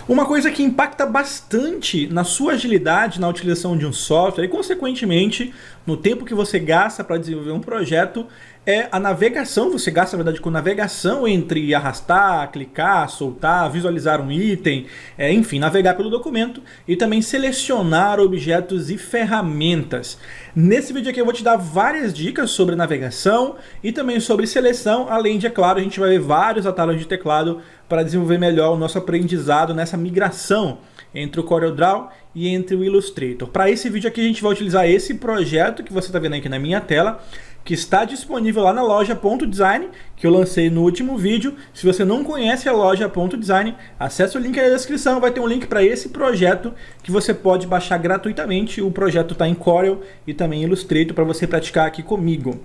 Uma coisa que impacta bastante na sua agilidade na utilização de um software e, consequentemente, no tempo que você gasta para desenvolver um projeto é a navegação. Você gasta, na verdade, com navegação entre arrastar, clicar, soltar, visualizar um item, enfim, navegar pelo documento e também selecionar objetos e ferramentas. Nesse vídeo aqui eu vou te dar várias dicas sobre navegação e também sobre seleção, além de, é claro, a gente vai ver vários atalhos de teclado para desenvolver melhor o nosso aprendizado nessa migração entre o CorelDRAW e entre o Illustrator. Para esse vídeo aqui a gente vai utilizar esse projeto que você está vendo aqui na minha tela, que está disponível lá na loja .design, que eu lancei no último vídeo. Se você não conhece a loja .design, acesse o link aí na descrição, vai ter um link para esse projeto que você pode baixar gratuitamente. O projeto está em Corel e também em Illustrator para você praticar aqui comigo.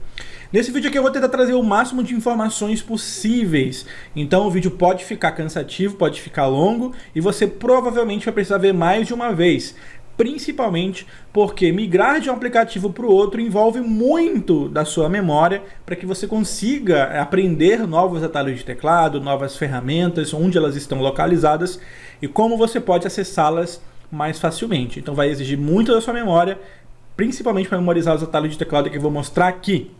Nesse vídeo aqui eu vou tentar trazer o máximo de informações possíveis, então o vídeo pode ficar cansativo, pode ficar longo e você provavelmente vai precisar ver mais de uma vez. Principalmente porque migrar de um aplicativo para o outro envolve muito da sua memória para que você consiga aprender novos atalhos de teclado, novas ferramentas, onde elas estão localizadas e como você pode acessá-las mais facilmente. Então vai exigir muito da sua memória, principalmente para memorizar os atalhos de teclado que eu vou mostrar aqui.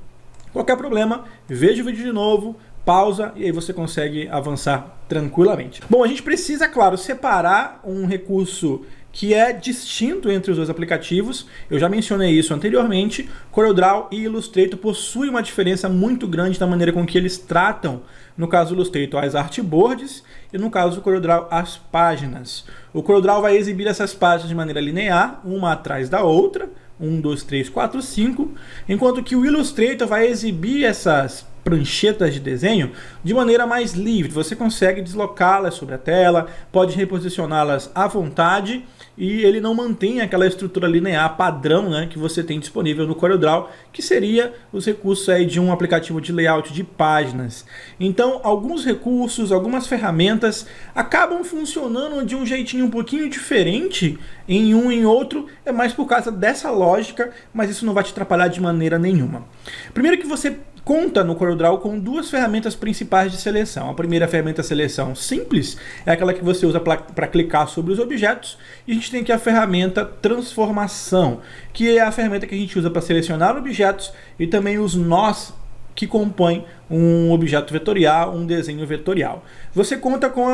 Qualquer problema, veja o vídeo de novo, pausa e aí você consegue avançar tranquilamente. Bom, a gente precisa, claro, separar um recurso que é distinto entre os dois aplicativos. Eu já mencionei isso anteriormente. CorelDRAW e Illustrator possuem uma diferença muito grande na maneira com que eles tratam, no caso do Illustrator, as artboards e no caso do CorelDRAW, as páginas. O CorelDRAW vai exibir essas páginas de maneira linear, uma atrás da outra, 1, 2, 3, 4, 5, enquanto que o Illustrator vai exibir essas pranchetas de desenho de maneira mais livre. Você consegue deslocá-las sobre a tela, pode reposicioná-las à vontade e ele não mantém aquela estrutura linear padrão, né, que você tem disponível no CorelDRAW, que seria os recursos aí de um aplicativo de layout de páginas. Então, alguns recursos, algumas ferramentas acabam funcionando de um jeitinho um pouquinho diferente em um e em outro, é mais por causa dessa lógica, mas isso não vai te atrapalhar de maneira nenhuma. Primeiro que você conta no CorelDRAW com duas ferramentas principais de seleção. A primeira ferramenta seleção simples é aquela que você usa para clicar sobre os objetos. E a gente tem aqui a ferramenta transformação, que é a ferramenta que a gente usa para selecionar objetos e também os nós que compõem um objeto vetorial, um desenho vetorial. Você conta com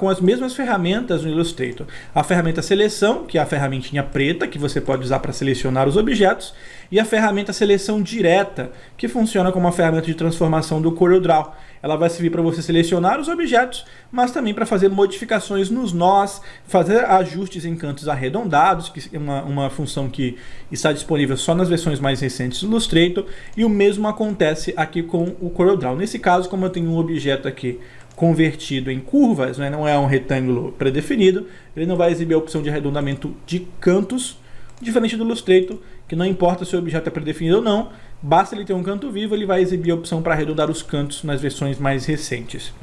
as mesmas ferramentas no Illustrator. A ferramenta seleção, que é a ferramentinha preta, que você pode usar para selecionar os objetos, e a ferramenta seleção direta, que funciona como uma ferramenta de transformação do CorelDRAW. Ela vai servir para você selecionar os objetos, mas também para fazer modificações nos nós, fazer ajustes em cantos arredondados, que é uma função que está disponível só nas versões mais recentes do Illustrator, e o mesmo acontece aqui com o CorelDRAW. Nesse caso, como eu tenho um objeto aqui convertido em curvas, né, não é um retângulo predefinido, ele não vai exibir a opção de arredondamento de cantos, diferente do Illustrator, que não importa se o objeto é predefinido ou não, basta ele ter um canto vivo, ele vai exibir a opção para arredondar os cantos nas versões mais recentes.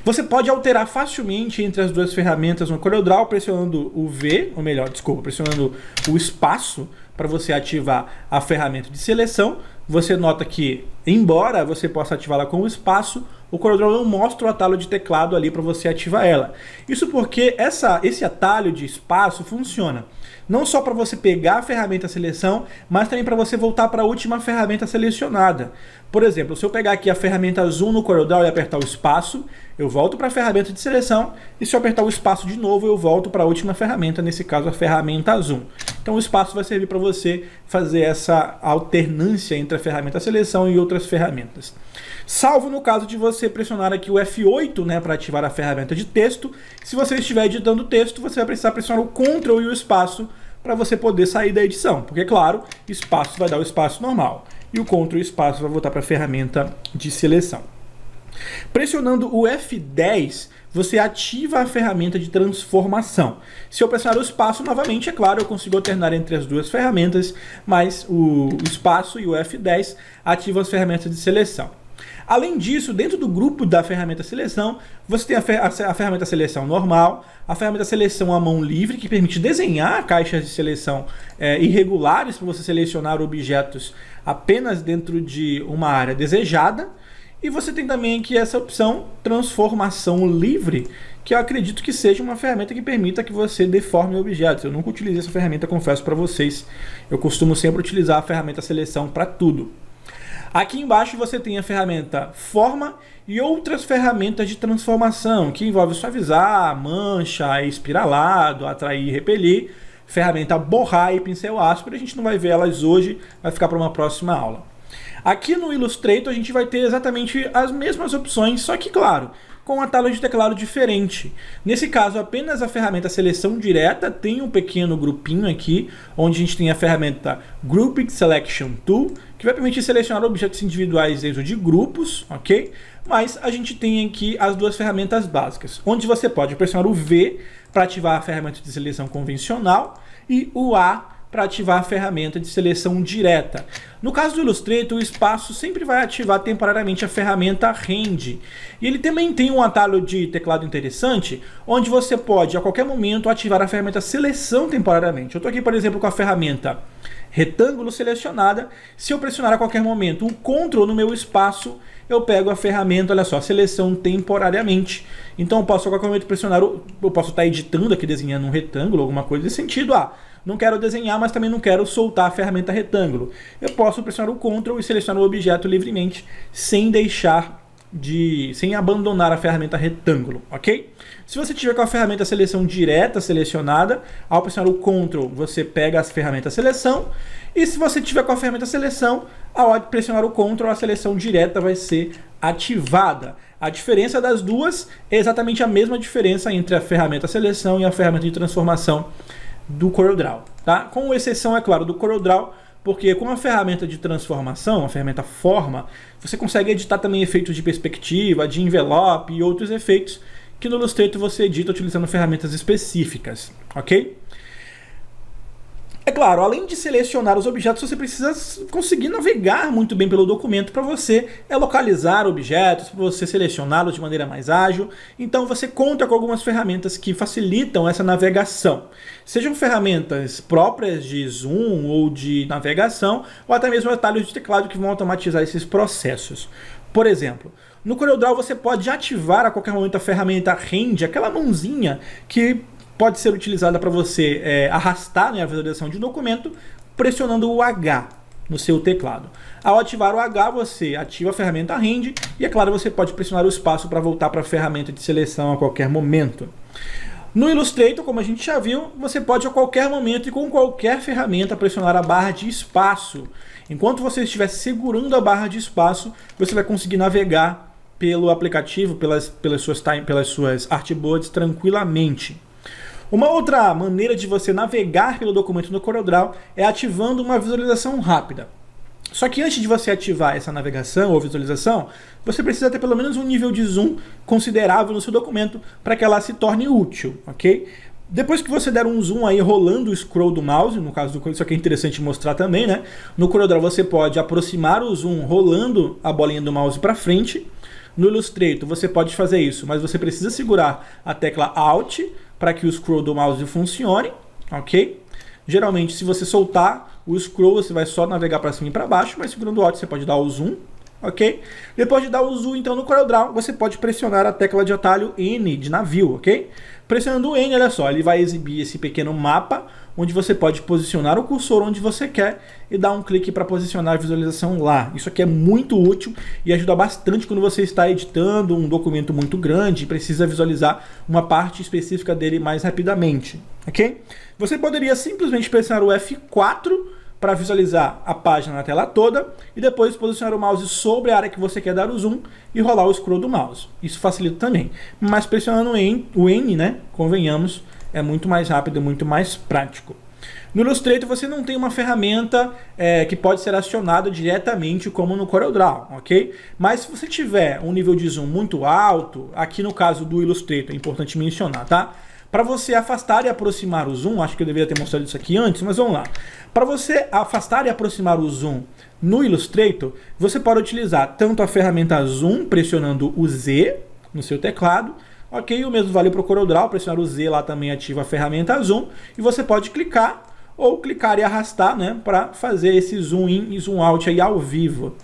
Você pode alterar facilmente entre as duas ferramentas no CorelDRAW pressionando o V, ou melhor, desculpa, pressionando o espaço para você ativar a ferramenta de seleção. Você nota que, embora você possa ativá-la com o espaço, o CorelDRAW não mostra o atalho de teclado ali para você ativar ela. Isso porque esse atalho de espaço funciona não só para você pegar a ferramenta seleção, mas também para você voltar para a última ferramenta selecionada. Por exemplo, se eu pegar aqui a ferramenta Zoom no CorelDRAW e apertar o espaço, eu volto para a ferramenta de seleção, e se eu apertar o espaço de novo, eu volto para a última ferramenta, nesse caso a ferramenta Zoom. Então o espaço vai servir para você fazer essa alternância entre a ferramenta seleção e outras ferramentas. Salvo no caso de você pressionar aqui o F8, né, para ativar a ferramenta de texto. Se você estiver editando texto, você vai precisar pressionar o Ctrl e o espaço para você poder sair da edição, porque, claro, espaço vai dar o espaço normal e o Ctrl e o espaço vai voltar para a ferramenta de seleção. Pressionando o F10, você ativa a ferramenta de transformação. Se eu pressionar o espaço novamente, é claro, eu consigo alternar entre as duas ferramentas, mas o espaço e o F10 ativam as ferramentas de seleção. Além disso, dentro do grupo da ferramenta seleção, você tem a ferramenta seleção normal, a ferramenta seleção à mão livre, que permite desenhar caixas de seleção irregulares para você selecionar objetos apenas dentro de uma área desejada. E você tem também aqui essa opção transformação livre, que eu acredito que seja uma ferramenta que permita que você deforme objetos. Eu nunca utilizei essa ferramenta, confesso para vocês. Eu costumo sempre utilizar a ferramenta seleção para tudo. Aqui embaixo você tem a ferramenta forma e outras ferramentas de transformação, que envolve suavizar, mancha, espiralado, atrair e repelir, ferramenta borrar e pincel áspero. A gente não vai ver elas hoje, vai ficar para uma próxima aula. Aqui no Illustrator a gente vai ter exatamente as mesmas opções, só que, claro, com um atalho de teclado diferente. Nesse caso, apenas a ferramenta seleção direta tem um pequeno grupinho aqui, onde a gente tem a ferramenta Grouping Selection Tool, que vai permitir selecionar objetos individuais dentro de grupos, ok? Mas a gente tem aqui as duas ferramentas básicas, onde você pode pressionar o V para ativar a ferramenta de seleção convencional e o A para ativar a ferramenta de seleção direta. No caso do Illustrator, o espaço sempre vai ativar temporariamente a ferramenta Rend. E ele também tem um atalho de teclado interessante, onde você pode, a qualquer momento, ativar a ferramenta seleção temporariamente. Eu estou aqui, por exemplo, com a ferramenta retângulo selecionada. Se eu pressionar a qualquer momento o Ctrl no meu espaço, eu pego a ferramenta, olha só, seleção temporariamente. Então eu posso a qualquer momento pressionar, eu posso estar editando aqui, desenhando um retângulo, alguma coisa desse sentido. Não quero desenhar, mas também não quero soltar a ferramenta retângulo. Eu posso pressionar o Ctrl e selecionar o objeto livremente, sem abandonar a ferramenta retângulo, ok? Se você tiver com a ferramenta seleção direta selecionada, ao pressionar o Ctrl, você pega a ferramenta seleção. E se você tiver com a ferramenta seleção, ao pressionar o Ctrl, a seleção direta vai ser ativada. A diferença das duas é exatamente a mesma diferença entre a ferramenta seleção e a ferramenta de transformação do CorelDRAW, tá? Com exceção, é claro, do CorelDRAW, porque com a ferramenta de transformação, a ferramenta forma, você consegue editar também efeitos de perspectiva, de envelope e outros efeitos que no Illustrator você edita utilizando ferramentas específicas, ok? É claro, além de selecionar os objetos, você precisa conseguir navegar muito bem pelo documento para você localizar objetos, para você selecioná-los de maneira mais ágil. Então você conta com algumas ferramentas que facilitam essa navegação. Sejam ferramentas próprias de zoom ou de navegação, ou até mesmo atalhos de teclado que vão automatizar esses processos. Por exemplo, no CorelDRAW você pode ativar a qualquer momento a ferramenta Rend, aquela mãozinha que pode ser utilizada para você arrastar, né, a visualização de um documento, pressionando o H no seu teclado. Ao ativar o H, você ativa a ferramenta Rend e, é claro, você pode pressionar o espaço para voltar para a ferramenta de seleção a qualquer momento. No Illustrator, como a gente já viu, você pode a qualquer momento e com qualquer ferramenta pressionar a barra de espaço. Enquanto você estiver segurando a barra de espaço, você vai conseguir navegar pelo aplicativo, pelas suas artboards tranquilamente. Uma outra maneira de você navegar pelo documento no CorelDRAW é ativando uma visualização rápida. Só que antes de você ativar essa navegação ou visualização, você precisa ter pelo menos um nível de zoom considerável no seu documento para que ela se torne útil, ok? Depois que você der um zoom aí rolando o scroll do mouse, no caso do isso aqui é interessante mostrar também, né? No CorelDRAW você pode aproximar o zoom rolando a bolinha do mouse para frente. No Illustrator você pode fazer isso, mas você precisa segurar a tecla Alt para que o scroll do mouse funcione, ok? Geralmente, se você soltar o scroll, você vai só navegar para cima e para baixo, mas segurando o Alt você pode dar o zoom, ok? Depois de dar o zoom, então, no CorelDRAW, você pode pressionar a tecla de atalho N de navio, ok? Pressionando o N, olha só, ele vai exibir esse pequeno mapa, onde você pode posicionar o cursor onde você quer e dar um clique para posicionar a visualização lá. Isso aqui é muito útil e ajuda bastante quando você está editando um documento muito grande e precisa visualizar uma parte específica dele mais rapidamente, ok? Você poderia simplesmente pressionar o F4 para visualizar a página na tela toda e depois posicionar o mouse sobre a área que você quer dar o zoom e rolar o scroll do mouse. Isso facilita também, mas pressionando o N, né, convenhamos, é muito mais rápido e muito mais prático. No Illustrator você não tem uma ferramenta que pode ser acionada diretamente como no CorelDRAW, ok? Mas se você tiver um nível de zoom muito alto, aqui no caso do Illustrator é importante mencionar, tá? Para você afastar e aproximar o zoom, acho que eu deveria ter mostrado isso aqui antes, mas vamos lá. Para você afastar e aproximar o zoom no Illustrator, você pode utilizar tanto a ferramenta Zoom pressionando o Z no seu teclado, ok? O mesmo vale para o CorelDRAW, pressionar o Z lá também ativa a ferramenta Zoom, e você pode clicar ou clicar e arrastar, né, para fazer esse zoom in e zoom out aí ao vivo.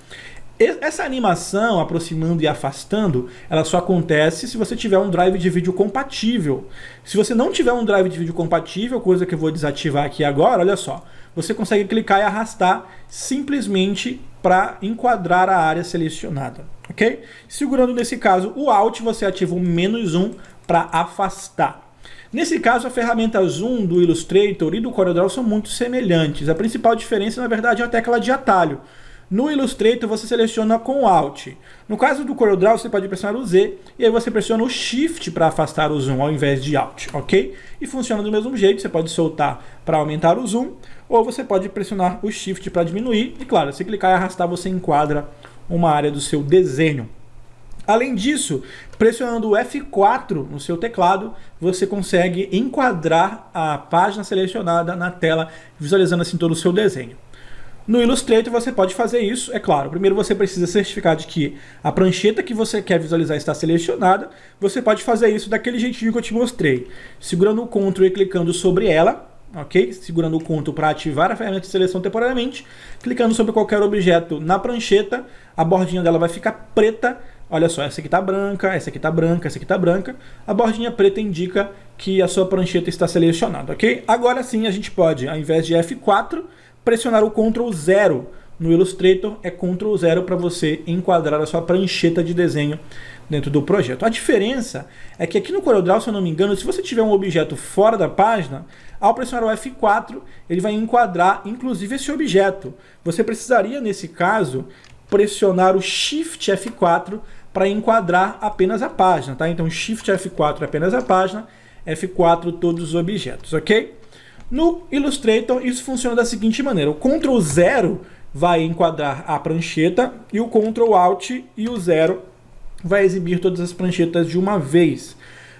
Essa animação, aproximando e afastando, ela só acontece se você tiver um drive de vídeo compatível. Se você não tiver um drive de vídeo compatível, coisa que eu vou desativar aqui agora, olha só, você consegue clicar e arrastar simplesmente para enquadrar a área selecionada, ok? Segurando nesse caso o Alt, você ativa o -1 para afastar. Nesse caso, a ferramenta Zoom do Illustrator e do CorelDRAW são muito semelhantes. A principal diferença, na verdade, é a tecla de atalho. No Illustrator, você seleciona com o Alt. No caso do CorelDRAW, você pode pressionar o Z e aí você pressiona o Shift para afastar o zoom ao invés de Alt, ok? E funciona do mesmo jeito, você pode soltar para aumentar o zoom ou você pode pressionar o Shift para diminuir. E claro, se clicar e arrastar, você enquadra uma área do seu desenho. Além disso, pressionando o F4 no seu teclado, você consegue enquadrar a página selecionada na tela, visualizando assim todo o seu desenho. No Illustrator você pode fazer isso, é claro. Primeiro você precisa certificar de que a prancheta que você quer visualizar está selecionada. Você pode fazer isso daquele jeitinho que eu te mostrei, segurando o Ctrl e clicando sobre ela, ok? Segurando o Ctrl para ativar a ferramenta de seleção temporariamente, clicando sobre qualquer objeto na prancheta, a bordinha dela vai ficar preta. Olha só, essa aqui está branca, essa aqui está branca, essa aqui está branca. A bordinha preta indica que a sua prancheta está selecionada, ok? Agora sim a gente pode, ao invés de F4, pressionar o Ctrl 0. No Illustrator é Ctrl 0 para você enquadrar a sua prancheta de desenho dentro do projeto. A diferença é que aqui no CorelDRAW, se eu não me engano, se você tiver um objeto fora da página, ao pressionar o F4, ele vai enquadrar inclusive esse objeto. Você precisaria, nesse caso, pressionar o Shift F4 para enquadrar apenas a página, tá? Então Shift F4 apenas a página, F4 todos os objetos, ok? No Illustrator isso funciona da seguinte maneira, o Ctrl 0 vai enquadrar a prancheta e o Ctrl Alt e o 0 vai exibir todas as pranchetas de uma vez.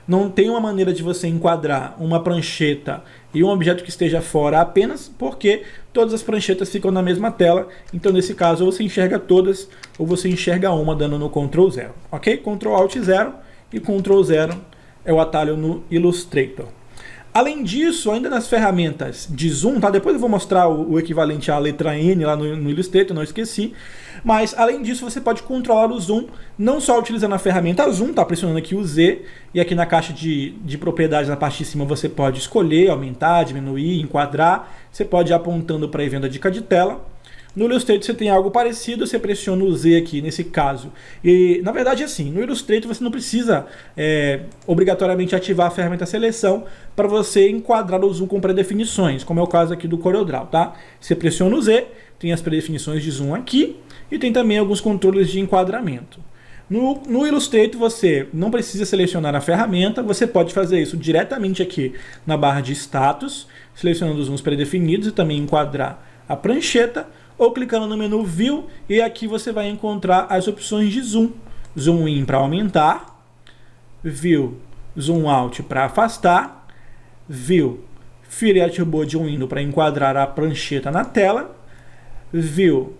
Não tem uma maneira de você enquadrar uma prancheta e um objeto que esteja fora apenas, porque todas as pranchetas ficam na mesma tela. Então, nesse caso, ou você enxerga todas, ou você enxerga uma dando no Ctrl 0. Ok? Ctrl Alt 0 e Ctrl 0 é o atalho no Illustrator. Além disso, ainda nas ferramentas de zoom, tá? Depois eu vou mostrar o equivalente à letra N lá no Illustrator, não esqueci. Mas, além disso, você pode controlar o zoom, não só utilizando a ferramenta zoom, tá? Pressionando aqui o Z, e aqui na caixa de propriedades, na parte de cima, você pode escolher, aumentar, diminuir, enquadrar. Você pode ir apontando para ir vendo a dica de tela. No Illustrator você tem algo parecido, você pressiona o Z aqui nesse caso. E na verdade assim, no Illustrator você não precisa obrigatoriamente ativar a ferramenta seleção para você enquadrar o zoom com pré-definições, como é o caso aqui do CorelDRAW, tá? Você pressiona o Z, tem as pré-definições de zoom aqui e tem também alguns controles de enquadramento. No Illustrator você não precisa selecionar a ferramenta, você pode fazer isso diretamente aqui na barra de status, selecionando os zooms pré-definidos e também enquadrar a prancheta, ou clicando no menu View, e aqui você vai encontrar as opções de zoom. Zoom In para aumentar, View Zoom Out para afastar, View Fit at Board Window para enquadrar a prancheta na tela, View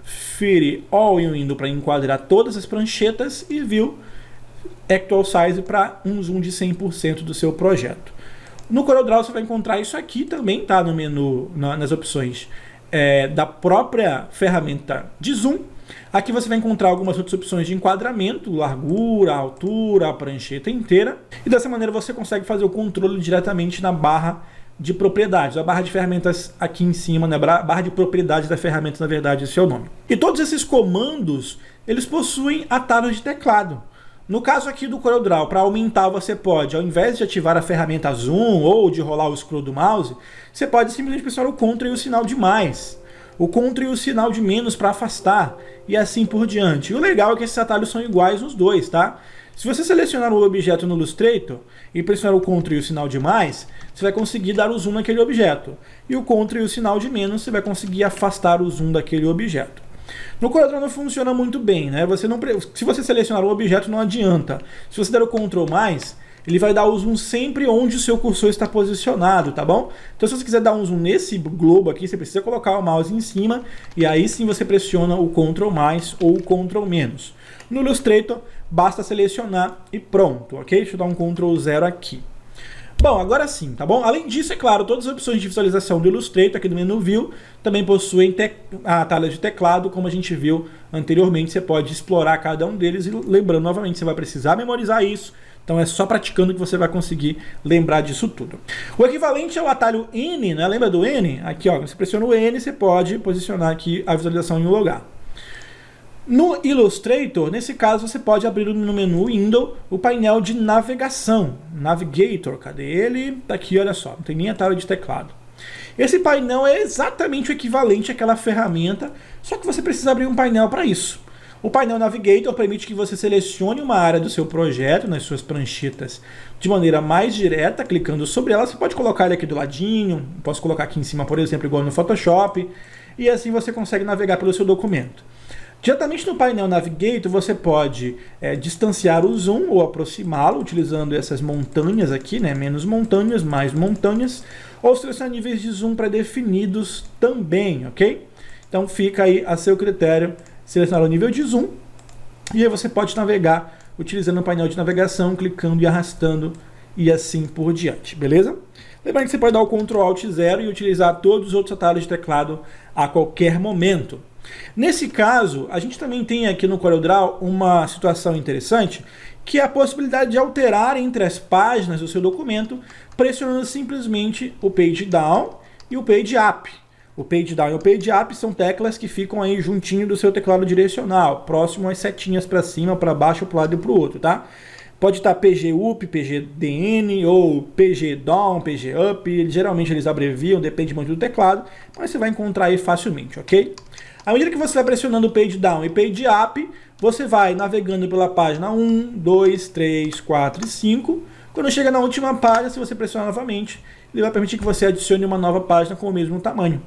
Fit All in Window para enquadrar todas as pranchetas e View Actual Size para um zoom de 100% do seu projeto. No CorelDRAW você vai encontrar isso aqui também, tá? No menu, nas opções da própria ferramenta de zoom. Aqui você vai encontrar algumas outras opções de enquadramento, largura, altura, a prancheta inteira. E dessa maneira você consegue fazer o controle diretamente na barra de propriedades. A barra de ferramentas aqui em cima, né? Barra de propriedades da ferramenta, na verdade, esse é o nome. E todos esses comandos, eles possuem atalhos de teclado. No caso aqui do CorelDRAW, para aumentar você pode, ao invés de ativar a ferramenta Zoom ou de rolar o scroll do mouse, você pode simplesmente pressionar o Ctrl e o sinal de mais, o Ctrl e o sinal de menos para afastar, e assim por diante. E o legal é que esses atalhos são iguais nos dois, tá? Se você selecionar o objeto no Illustrator e pressionar o Ctrl e o sinal de mais, você vai conseguir dar o zoom naquele objeto. E o Ctrl e o sinal de menos, você vai conseguir afastar o zoom daquele objeto. No CorelDRAW não funciona muito bem, né? Se você selecionar o objeto, não adianta. Se você der o Ctrl+, ele vai dar o zoom sempre onde o seu cursor está posicionado, tá bom? Então se você quiser dar um zoom nesse globo aqui, você precisa colocar o mouse em cima, e aí sim você pressiona o Ctrl+, ou o Ctrl-. No Illustrator, basta selecionar e pronto, ok? Deixa eu dar um Ctrl 0 aqui. Bom, agora sim, tá bom? Além disso, é claro, todas as opções de visualização do Illustrator aqui do menu View também possuem a tela de teclado, como a gente viu anteriormente. Você pode explorar cada um deles e lembrando novamente, você vai precisar memorizar isso. Então é só praticando que você vai conseguir lembrar disso tudo. O equivalente ao atalho N, né? Lembra do N? Aqui, ó, você pressiona o N, você pode posicionar aqui a visualização em um lugar. No Illustrator, nesse caso, você pode abrir no menu Window o painel de navegação. Navigator, cadê ele? Tá aqui, olha só, não tem nem a tela de teclado. Esse painel é exatamente o equivalente àquela ferramenta, só que você precisa abrir um painel para isso. O painel Navigator permite que você selecione uma área do seu projeto nas suas pranchetas de maneira mais direta, clicando sobre ela. Você pode colocar ele aqui do ladinho, posso colocar aqui em cima, por exemplo, igual no Photoshop, e assim você consegue navegar pelo seu documento. Diretamente no painel Navigator, você pode distanciar o zoom ou aproximá-lo, utilizando essas montanhas aqui, né? Menos montanhas, mais montanhas, ou selecionar níveis de zoom pré-definidos também, ok? Então fica aí a seu critério selecionar o nível de zoom, e aí você pode navegar utilizando o painel de navegação, clicando e arrastando, e assim por diante, beleza? Lembrando que você pode dar o Ctrl Alt 0 e utilizar todos os outros atalhos de teclado a qualquer momento. Nesse caso, a gente também tem aqui no CorelDRAW uma situação interessante, que é a possibilidade de alterar entre as páginas do seu documento, pressionando simplesmente o Page Down e o Page Up. O Page Down e o Page Up são teclas que ficam aí juntinho do seu teclado direcional, próximo às setinhas para cima, para baixo, para um lado e para o outro, tá? Pode estar PG Up, PG DN ou PG Down, PG Up, geralmente eles abreviam, depende muito do teclado, mas você vai encontrar aí facilmente, ok? À medida que você vai pressionando o Page Down e Page Up, você vai navegando pela página 1, 2, 3, 4 e 5. Quando chega na última página, se você pressionar novamente, ele vai permitir que você adicione uma nova página com o mesmo tamanho.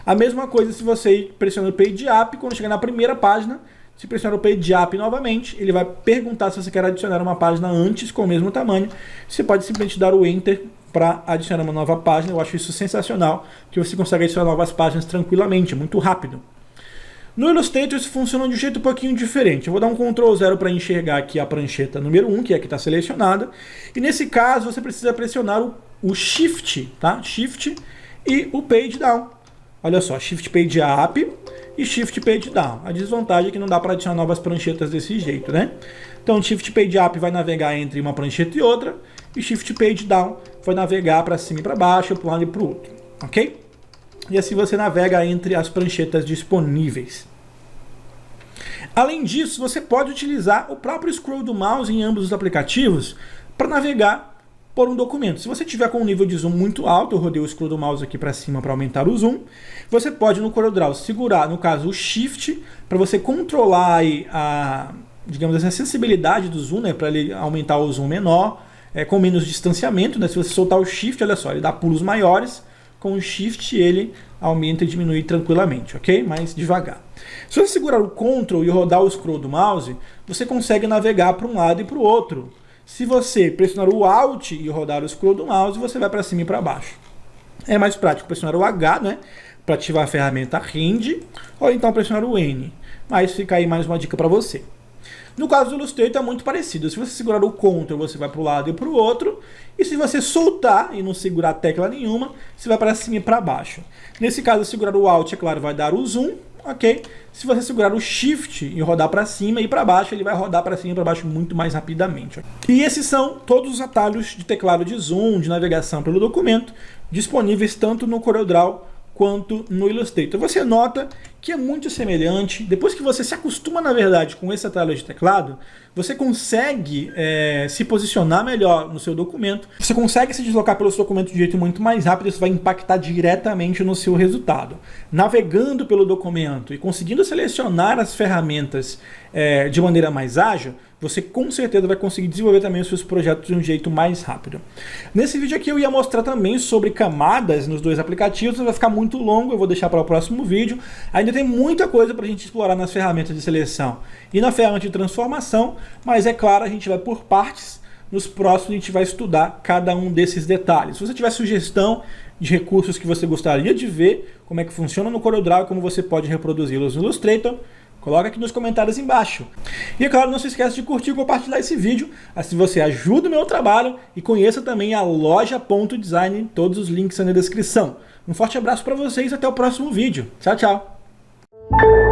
A mesma coisa se você ir pressionando o Page Up, quando chegar na primeira página, se pressionar o Page Up novamente, ele vai perguntar se você quer adicionar uma página antes com o mesmo tamanho. Você pode simplesmente dar o Enter para adicionar uma nova página. Eu acho isso sensacional, que você consegue adicionar novas páginas tranquilamente, muito rápido. No Illustrator isso funciona de um jeito um pouquinho diferente. Eu vou dar um Ctrl 0 para enxergar aqui a prancheta número 1, que é a que está selecionada. E nesse caso você precisa pressionar o Shift, tá? Shift e o Page Down. Olha só, Shift Page Up e Shift Page Down. A desvantagem é que não dá para adicionar novas pranchetas desse jeito, né? Então Shift Page Up vai navegar entre uma prancheta e outra, e Shift Page Down vai navegar para cima e para baixo, para um lado e para o outro, ok? E assim você navega entre as pranchetas disponíveis. Além disso, você pode utilizar o próprio scroll do mouse em ambos os aplicativos para navegar por um documento. Se você tiver com um nível de zoom muito alto, eu rodei o scroll do mouse aqui para cima para aumentar o zoom, você pode no CorelDRAW segurar, no caso, o Shift, para você controlar aí digamos assim, a sensibilidade do zoom, né, para ele aumentar o zoom menor, com menos distanciamento, né? Se você soltar o Shift, olha só, ele dá pulos maiores. Com o Shift ele aumenta e diminui tranquilamente, ok? Mais devagar. Se você segurar o Ctrl e rodar o scroll do mouse, você consegue navegar para um lado e para o outro. Se você pressionar o Alt e rodar o scroll do mouse, você vai para cima e para baixo. É mais prático pressionar o H, né? Para ativar a ferramenta Rend, ou então pressionar o N. Mas fica aí mais uma dica para você. No caso do Illustrator é muito parecido. Se você segurar o Ctrl, você vai para o lado e para o outro. E se você soltar e não segurar tecla nenhuma, você vai para cima e para baixo. Nesse caso, segurar o Alt, é claro, vai dar o zoom, ok? Se você segurar o Shift e rodar para cima e para baixo, ele vai rodar para cima e para baixo muito mais rapidamente. E esses são todos os atalhos de teclado de zoom, de navegação pelo documento, disponíveis tanto no CorelDRAW quanto no Illustrator. Você nota que é muito semelhante. Depois que você se acostuma, na verdade, com esse atalho de teclado, você consegue se posicionar melhor no seu documento, você consegue se deslocar pelo seu documento de jeito muito mais rápido, isso vai impactar diretamente no seu resultado. Navegando pelo documento e conseguindo selecionar as ferramentas de maneira mais ágil, você com certeza vai conseguir desenvolver também os seus projetos de um jeito mais rápido. Nesse vídeo aqui eu ia mostrar também sobre camadas nos dois aplicativos, vai ficar muito longo, eu vou deixar para o próximo vídeo. Ainda tem muita coisa para a gente explorar nas ferramentas de seleção e na ferramenta de transformação, mas é claro, a gente vai por partes. Nos próximos a gente vai estudar cada um desses detalhes. Se você tiver sugestão de recursos que você gostaria de ver, como é que funciona no CorelDRAW e como você pode reproduzi-los no Illustrator, Coloca aqui nos comentários embaixo. E é claro, não se esqueça de curtir e compartilhar esse vídeo, assim você ajuda o meu trabalho e conheça também a loja.design, todos os links na descrição. Um forte abraço para vocês e até o próximo vídeo. Tchau, tchau!